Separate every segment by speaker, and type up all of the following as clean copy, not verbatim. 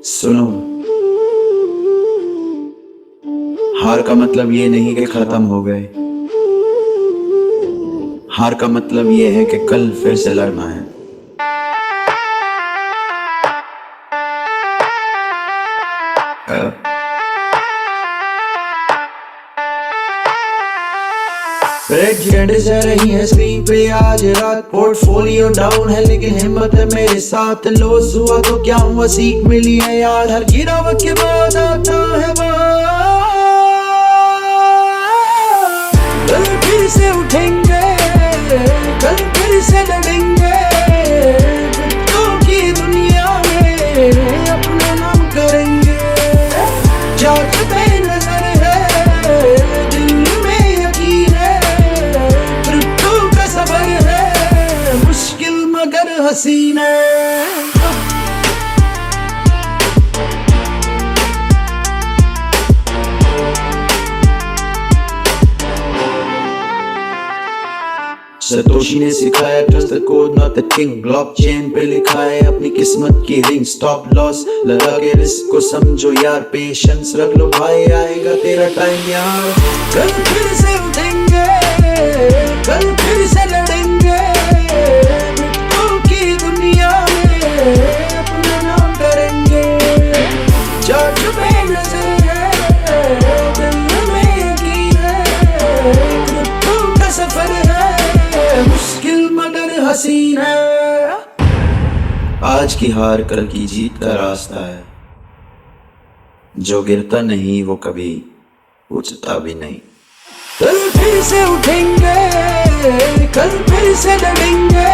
Speaker 1: सुनो, हार का मतलब ये नहीं कि खत्म हो गए। हार का मतलब ये है कि कल फिर से लड़ना है। रेड जेड जा रही है स्क्रीन पे आज रात। पोर्टफोलियो डाउन है लेकिन हिम्मत है मेरे साथ। लॉस हुआ तो क्या हुआ, सीख मिली है यार। हर गिरावट के बाद आता है कल फिर से उठेंगे, कल फिर से लड़ेंगे। झूठों की दुनिया में अपना नाम करेंगे। जांच पे नजर है, दिल में यकीन है। झूठों का सबर है, मुश्किल मगर हसीन है। सतोशी ने सिखाया trust the code not the king. Blockchain पे लिखा है अपनी किस्मत की रिंग। स्टॉप लॉस लगा के रिस्क को समझो यार। पेशेंस रख लो भाई, आएगा तेरा टाइम यार। कल फिर से उठेंगे, कल फिर से लड़ेंगे। मित्रों की दुनिया में अपना नाम करेंगे। जांच पे नजर है, दिल में यकीन है। झूठों का सफर है, मुश्किल मगर हसीन है। आज की हार कल की जीत का रास्ता है। जो गिरता नहीं वो कभी उठता भी नहीं। कल फिर से उठेंगे, कल फिर से लड़ेंगे।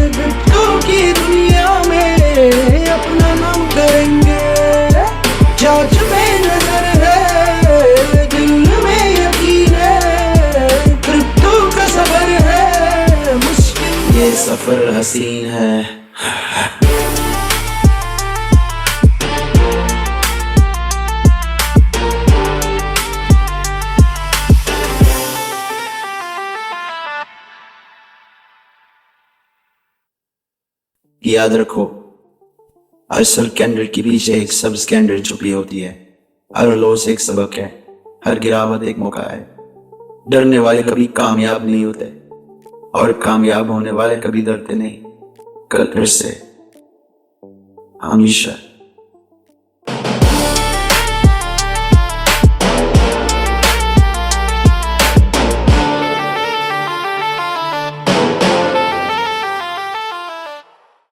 Speaker 1: झूठों की दुनिया में अपना नाम करेंगे। जांच में नजर है, दिल में यकीन है। झूठों का सबर है, मुश्किल ये सफर हसीन है। याद रखो, असल कैंडल के पीछे एक सब्ज कैंडल छुपी होती है। हर लॉस एक सबक है, हर गिरावट एक मौका है। डरने वाले कभी कामयाब नहीं होते और कामयाब होने वाले कभी डरते नहीं। कल फिर से, हमेशा।